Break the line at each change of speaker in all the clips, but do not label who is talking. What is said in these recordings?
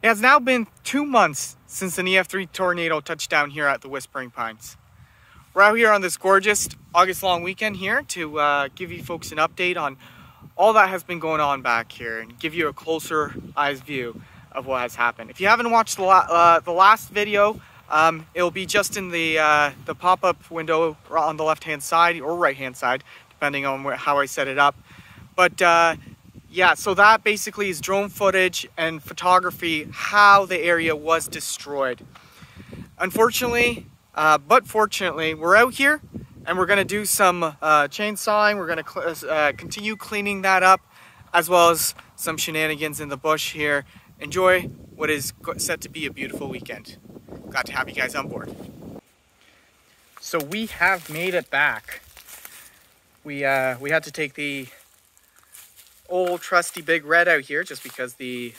It has now been 2 months since an EF3 tornado touched down here at the Whispering Pines. We're out here on this gorgeous August long weekend here to give you folks an update on all that has been going on back here and give you a closer eyes view of what has happened. If you haven't watched the last video, it'll be just in the pop-up window on the left-hand side or right-hand side, depending on how I set it up. But yeah, so that basically is drone footage and photography, how the area was destroyed. Unfortunately, but fortunately, we're out here and we're going to do some chainsawing. We're going to continue cleaning that up, as well as some shenanigans in the bush here. Enjoy what is set to be a beautiful weekend. Glad to have you guys on board. So we have made it back. We had to take the old trusty Big Red out here just because the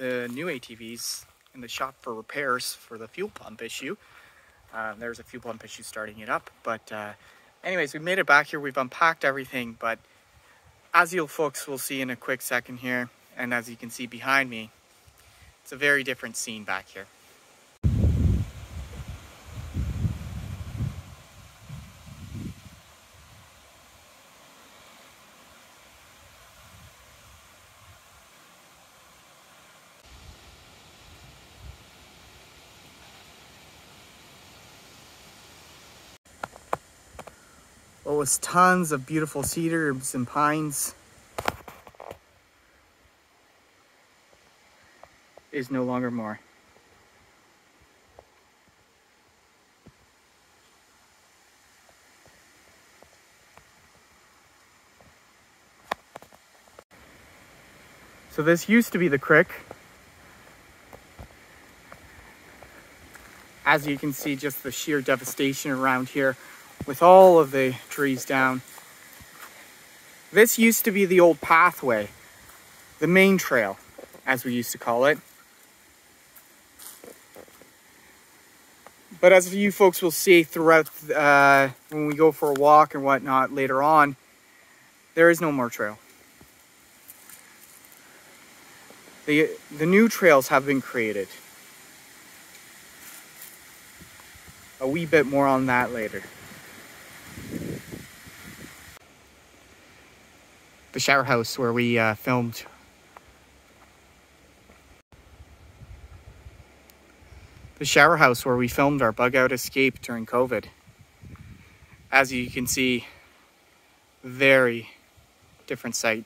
new ATV's in the shop for repairs for the fuel pump issue. There's a fuel pump issue starting it up, but anyways, we made it back here. We've unpacked everything, but as you folks will see in a quick second here, and as you can see behind me, it's a very different scene back here. What was tons of beautiful cedars and pines is no longer more. So this used to be the creek. As you can see, just the sheer devastation around here with all of the trees down. This used to be the old pathway, the main trail, as we used to call it. But as you folks will see throughout when we go for a walk and whatnot later on, there is no more trail. The new trails have been created. A wee bit more on that later. The shower house where we filmed. The shower house where we filmed our bug out escape during COVID. As you can see, very different sight.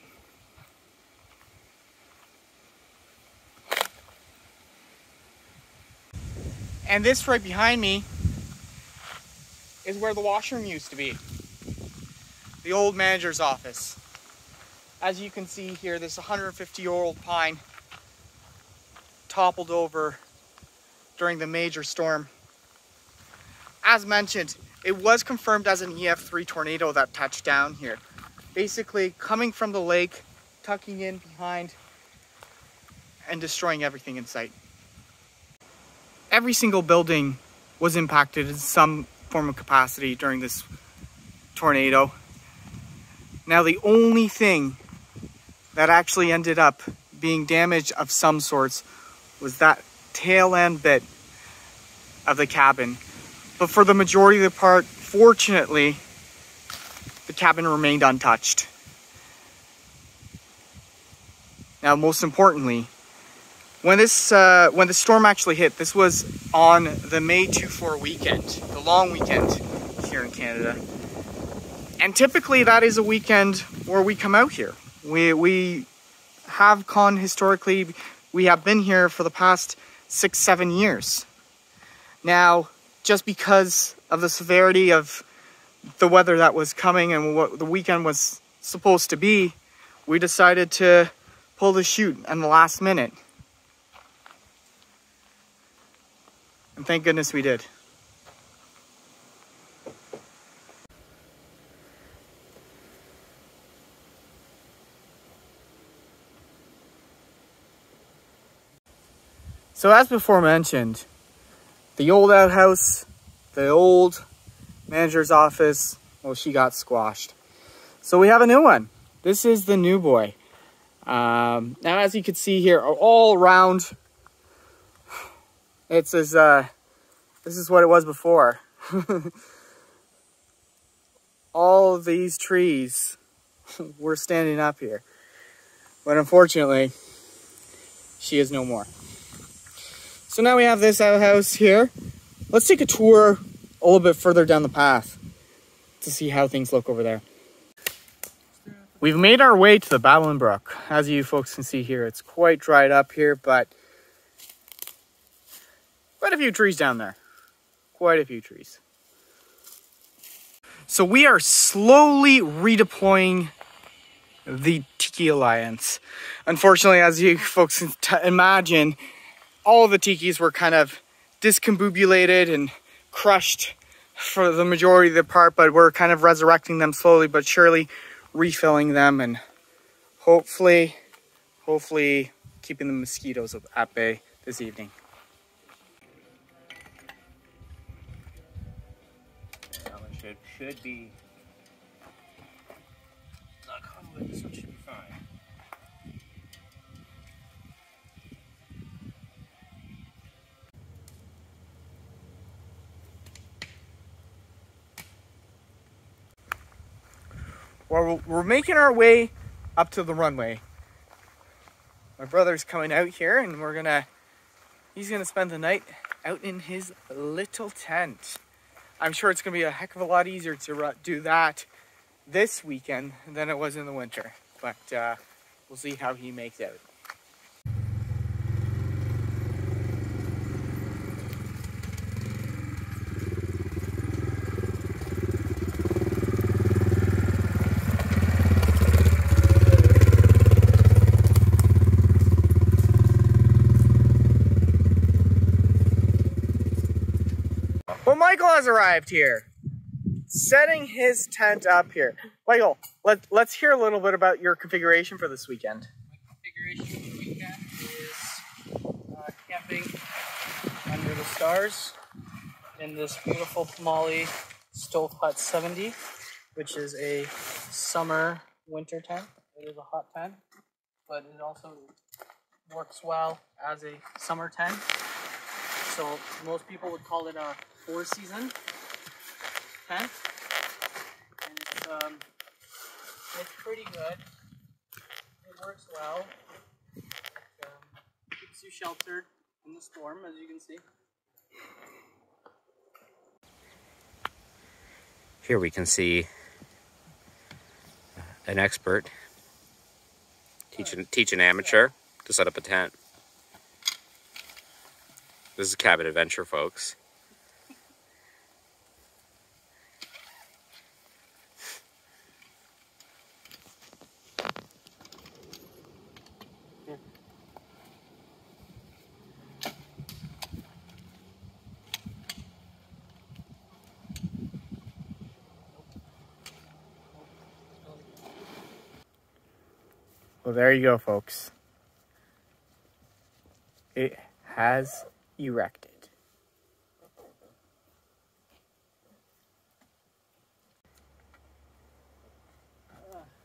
And this right behind me is where the washroom used to be. The old manager's office. As you can see here, this 150-year-old pine toppled over during the major storm. As mentioned, it was confirmed as an EF3 tornado that touched down here. Basically coming from the lake, tucking in behind, and destroying everything in sight. Every single building was impacted in some form of capacity during this tornado. Now the only thing that actually ended up being damaged of some sorts was that tail end bit of the cabin. But for the majority of the part, fortunately, the cabin remained untouched. Now, most importantly, when the storm actually hit, this was on the May 2-4 weekend, the long weekend here in Canada. And typically that is a weekend where we come out here. We have historically, we have been here for the past 6-7 years. Now, just because of the severity of the weather that was coming and what the weekend was supposed to be, we decided to pull the chute in the last minute. And thank goodness we did. So as before mentioned, the old outhouse, the old manager's office, well, she got squashed. So we have a new one. This is the new boy. Now, as you can see here, all around It's as this is what it was before. All of these trees were standing up here, but unfortunately, she is no more. So now we have this outhouse here. Let's take a tour a little bit further down the path to see how things look over there. We've made our way to the Babylon Brook. As you folks can see here, it's quite dried up here, but quite a few trees down there. Quite a few trees. So we are slowly redeploying the Tiki Alliance. Unfortunately, as you folks can imagine, all of the tikis were kind of discombobulated and crushed for the majority of the part, but we're kind of resurrecting them slowly but surely, refilling them, and hopefully keeping the mosquitoes at bay this evening.
Should be not covered. This one should be fine.
Well, we're making our way up to the runway. My brother's coming out here, and he's gonna spend the night out in his little tent. I'm sure it's gonna be a heck of a lot easier to do that this weekend than it was in the winter, but we'll see how he makes out. Well, Michael has arrived here, setting his tent up here. Michael, let's hear a little bit about your configuration for this weekend.
My configuration for the weekend is camping under the stars in this beautiful Pomali Stove Hut 70, which is a summer winter tent. It is a hot tent, but it also works well as a summer tent. So most people would call it a 4-season tent, and it's pretty good. It works well. It keeps you sheltered in the storm, as you can see.
Here we can see an expert teach an amateur to set up a tent. This is Cabin Adventure, folks.
Well, there you go, folks. It has erected.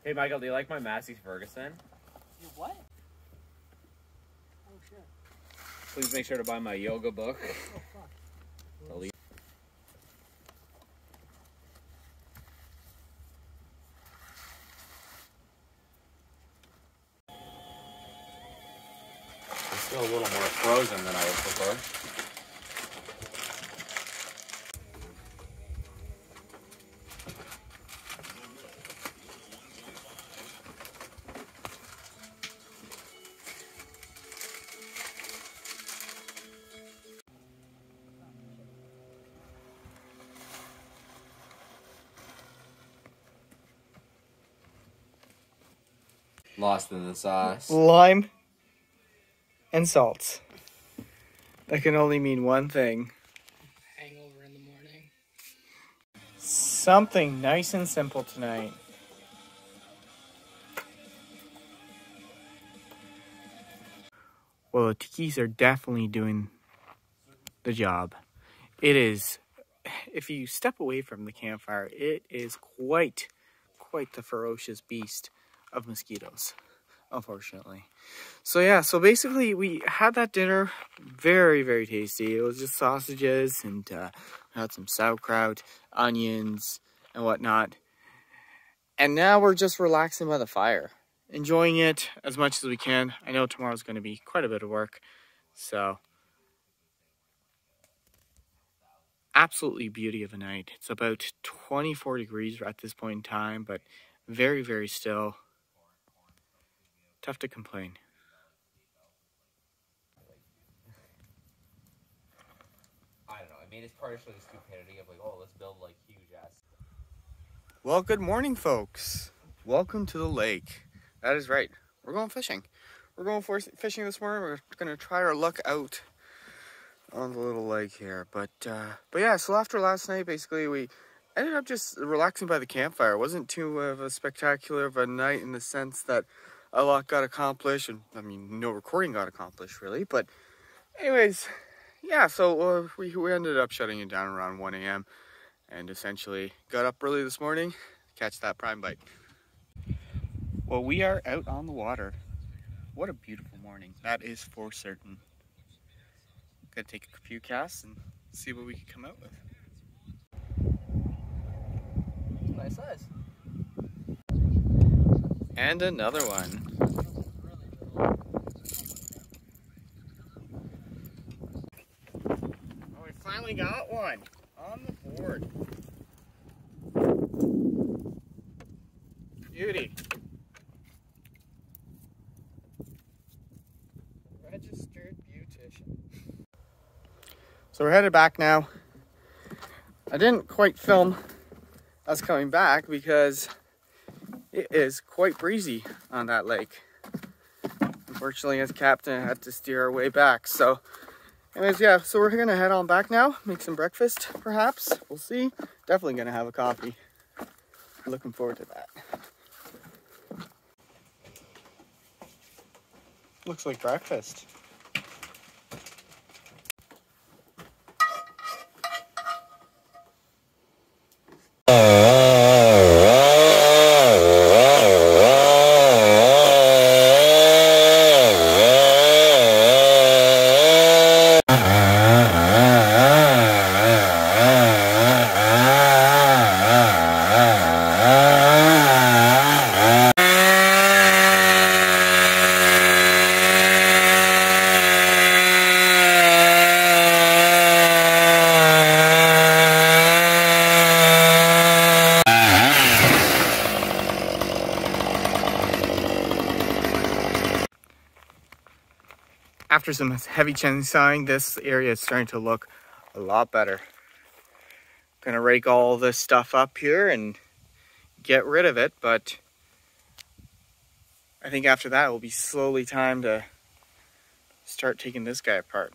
Hey Michael, do you like my Massey Ferguson?
You what? Oh shit.
Please make sure to buy my yoga book.
Oh fuck.
It's still a little more frozen than I would prefer. Lost in the sauce.
Lime and salt. That can only mean one thing.
Hangover in the morning.
Something nice and simple tonight. Well, the tikis are definitely doing the job. It is, if you step away from the campfire, it is quite the ferocious beast of mosquitoes. unfortunately. So yeah, so basically we had that dinner, very, very tasty. It was just sausages and had some sauerkraut, onions and whatnot. And now we're just relaxing by the fire, enjoying it as much as we can. I know tomorrow's going to be quite a bit of work, so absolutely beauty of a night. It's about 24 degrees at this point in time, but very, very still. Tough to complain.
I don't know. I mean, it's partially the stupidity of like, oh, let's build like huge ass.
Well, good morning, folks. Welcome to the lake. That is right. We're going fishing. We're going fishing this morning. We're going to try our luck out on the little lake here. But yeah, so after last night, basically, we ended up just relaxing by the campfire. It wasn't too of a spectacular of a night in the sense that a lot got accomplished. And I mean, no recording got accomplished, really. But anyways, yeah, so we ended up shutting it down around 1 a.m. and essentially got up early this morning to catch that prime bite. Well, we are out on the water. What a beautiful morning. That is for certain. Gonna take a few casts and see what we can come out with.
Nice size.
And another one. Oh, we finally got one on the board. Beauty. Registered beautician. So we're headed back now. I didn't quite film us coming back because it is quite breezy on that lake. Unfortunately, as captain, I had to steer our way back. So anyways, yeah, so we're gonna head on back now, make some breakfast perhaps. We'll see. Definitely gonna have a coffee. Looking forward to that. Looks like breakfast. After some heavy chainsawing, this area is starting to look a lot better. Gonna rake all this stuff up here and get rid of it, but I think after that it will be slowly time to start taking this guy apart.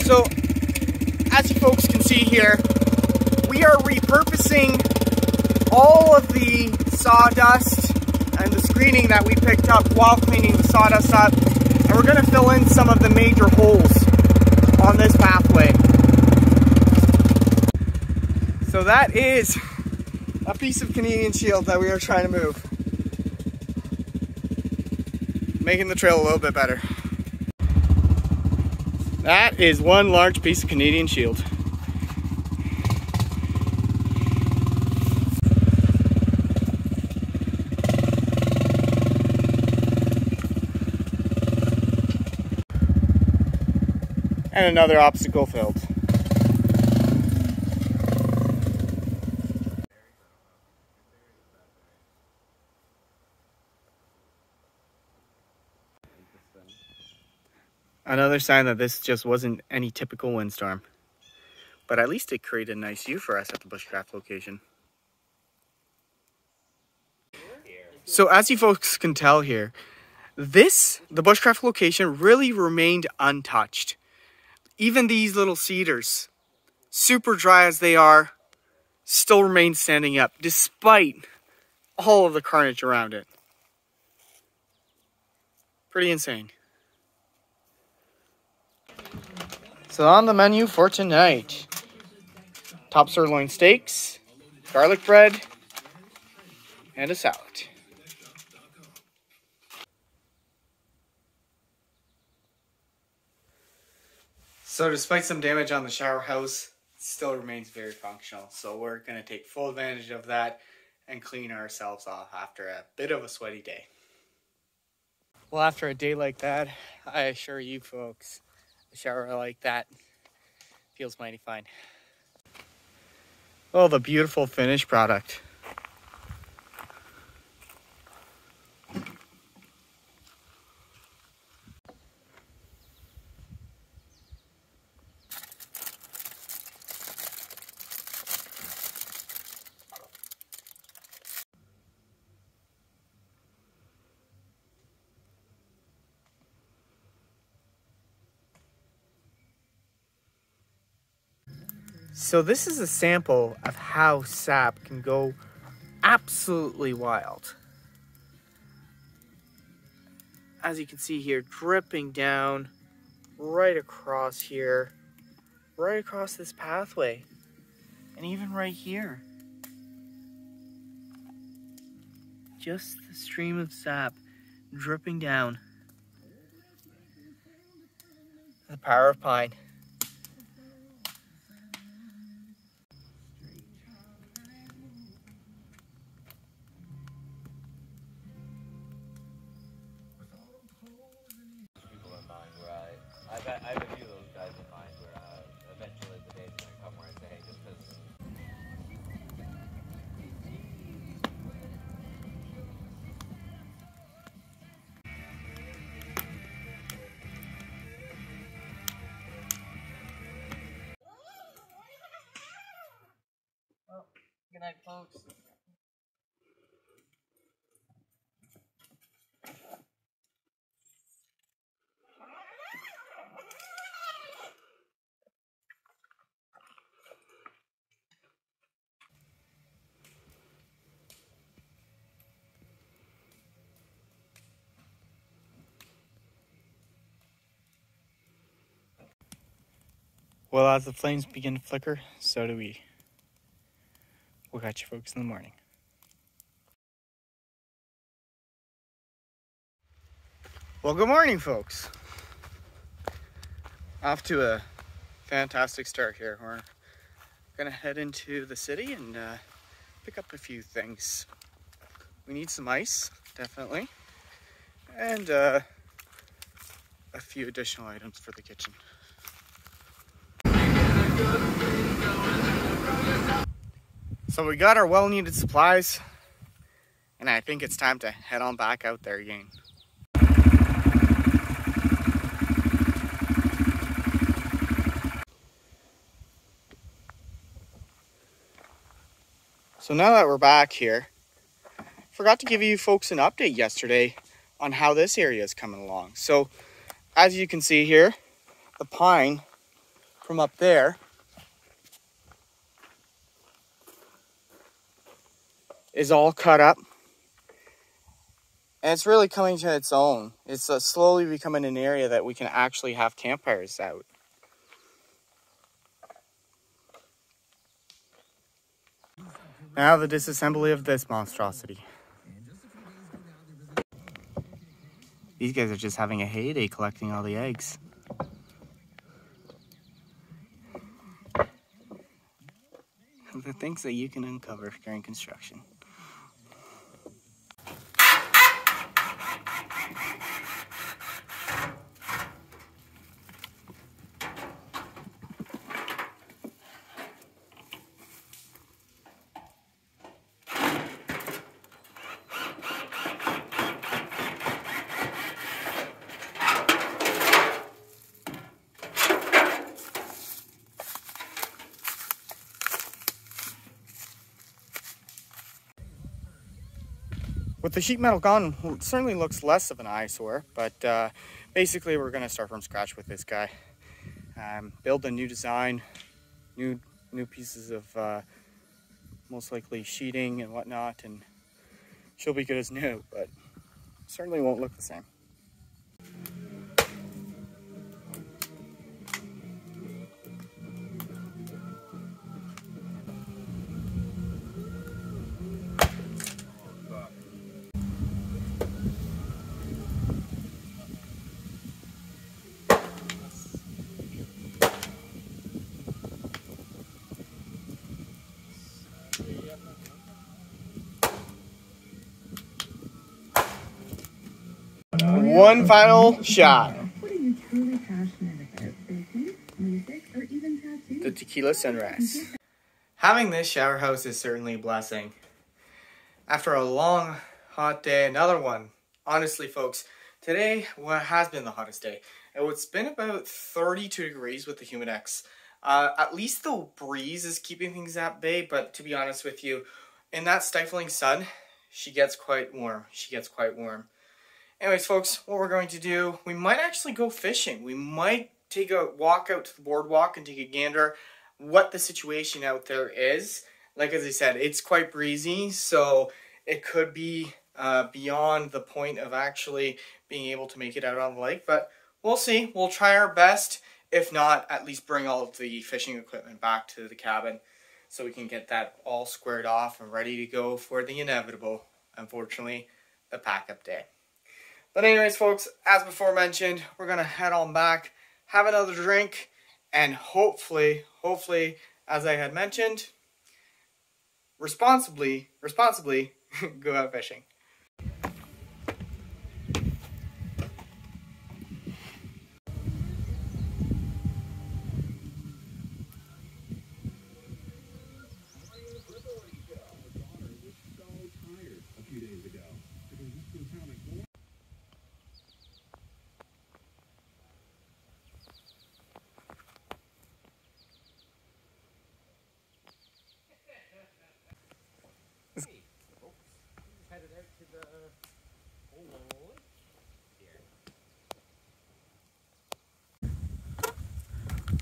So, as you folks can see here, we are repurposing all of the sawdust and the screening that we picked up while cleaning the sawdust up, and we're going to fill in some of the major holes on this pathway. So that is a piece of Canadian shield that we are trying to move, making the trail a little bit better. That is one large piece of Canadian shield. And another obstacle filled. Another sign that this just wasn't any typical windstorm. But at least it created a nice view for us at the bushcraft location. So as you folks can tell here, the bushcraft location really remained untouched. Even these little cedars, super dry as they are, still remain standing up despite all of the carnage around it. Pretty insane. So on the menu for tonight, top sirloin steaks, garlic bread, and a salad. So despite some damage on the shower house, it still remains very functional. So we're going to take full advantage of that and clean ourselves off after a bit of a sweaty day. Well, after a day like that, I assure you folks, a shower like that feels mighty fine. Oh, the beautiful finished product. So this is a sample of how sap can go absolutely wild. As you can see here, dripping down right across here, right across this pathway, and even right here. Just the stream of sap dripping down. The power of pine.
People in mind where I have a few of those guys in mind where eventually the day's gonna come where I say, hey, just because.
Well, good night, folks.
Well, as the flames begin to flicker, so do we. We'll catch you folks in the morning. Well, good morning, folks. Off to a fantastic start here. We're gonna head into the city and pick up a few things. We need some ice, definitely, and a few additional items for the kitchen. So we got our well-needed supplies, and I think it's time to head on back out there again. So now that we're back here, forgot to give you folks an update yesterday on how this area is coming along. So as you can see here, the pine from up there is all cut up. And it's really coming to its own. It's slowly becoming an area that we can actually have campfires out. Now the disassembly of this monstrosity. These guys are just having a heyday collecting all the eggs. The things that you can uncover during construction. With the sheet metal gone, it certainly looks less of an eyesore, but basically we're going to start from scratch with this guy. Build a new design, new pieces of most likely sheeting and whatnot, and she'll be good as new, but certainly won't look the same. one final shot.
What are you truly passionate about? Baking, music, or even tattoos?
The tequila sunrise. Having this shower house is certainly a blessing. After a long, hot day, another one. Honestly, folks, today has been the hottest day. It's been about 32 degrees with the Humidex. At least the breeze is keeping things at bay, but to be honest with you, in that stifling sun, she gets quite warm. Anyways, folks, what we're going to do, we might actually go fishing. We might take a walk out to the boardwalk and take a gander what the situation out there is. Like as I said, it's quite breezy, so it could be beyond the point of actually being able to make it out on the lake, but we'll see. We'll try our best. If not, at least bring all of the fishing equipment back to the cabin so we can get that all squared off and ready to go for the inevitable, unfortunately, the pack-up day. But anyways, folks, as before mentioned, we're going to head on back, have another drink, and hopefully, as I had mentioned, responsibly go out fishing.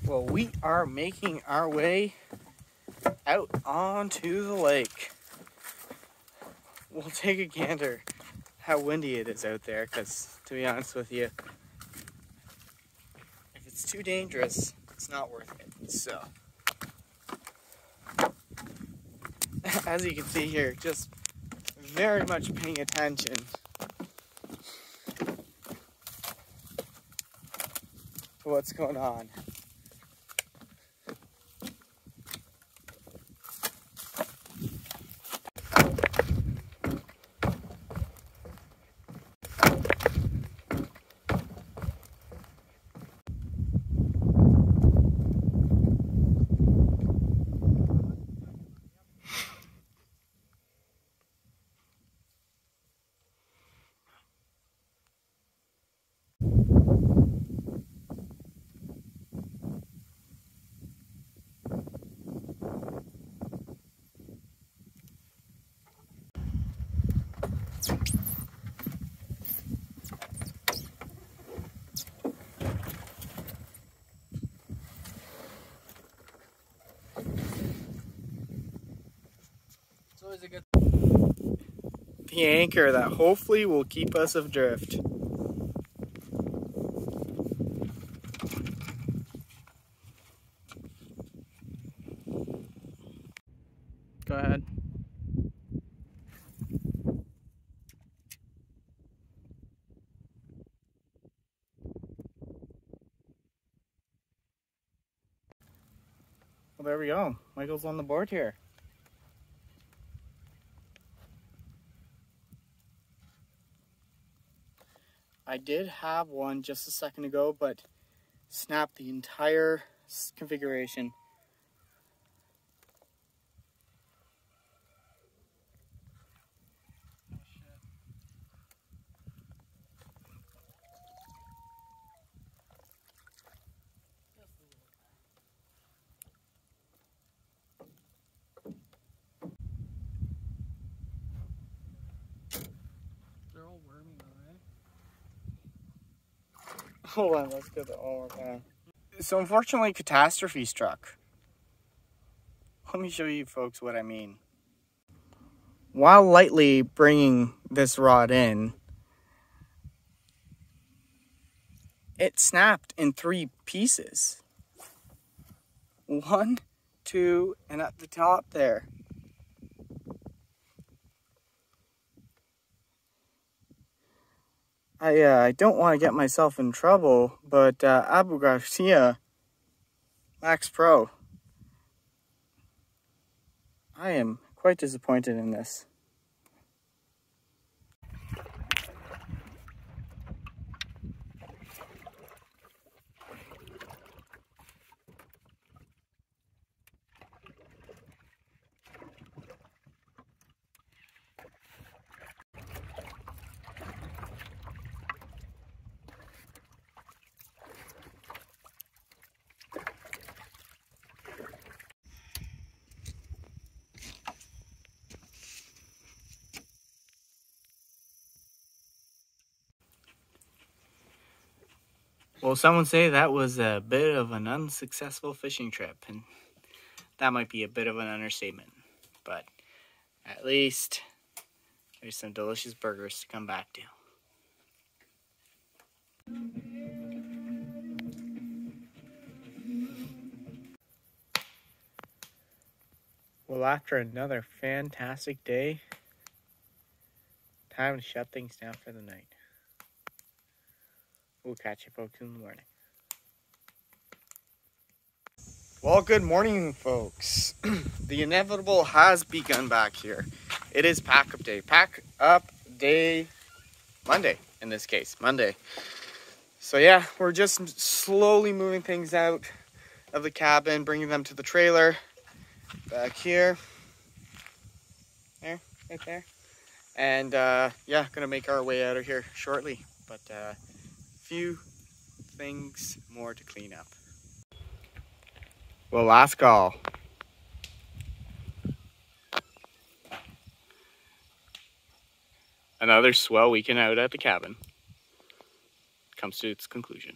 Well, we are making our way out onto the lake. We'll take a gander how windy it is out there, because to be honest with you, if it's too dangerous, it's not worth it. So, as you can see here, just very much paying attention to what's going on.
It's always a good.
The anchor that hopefully will keep us adrift. Go ahead. Well, there we go. Michael's on the board here. I did have one just a second ago, but snapped the entire configuration.
They're all wormy though, right?
Hold on, let's get that one more time. So unfortunately, catastrophe struck. Let me show you folks what I mean. While lightly bringing this rod in, it snapped in 3 pieces. 1, 2, and at the top there. I don't want to get myself in trouble, but Abu Garcia Max Pro, I am quite disappointed in this. Well, someone say that was a bit of an unsuccessful fishing trip, and that might be a bit of an understatement. But at least there's some delicious burgers to come back to. Well, after another fantastic day, time to shut things down for the night. We'll catch you folks in the morning. Well, good morning, folks. The inevitable has begun back here. It is pack up day. Pack up day Monday, in this case, Monday. So yeah, we're just slowly moving things out of the cabin, bringing them to the trailer. Back here. There, right there. And yeah, gonna make our way out of here shortly. But few things more to clean up. Well, last call. Another swell weekend out at the cabin comes to its conclusion.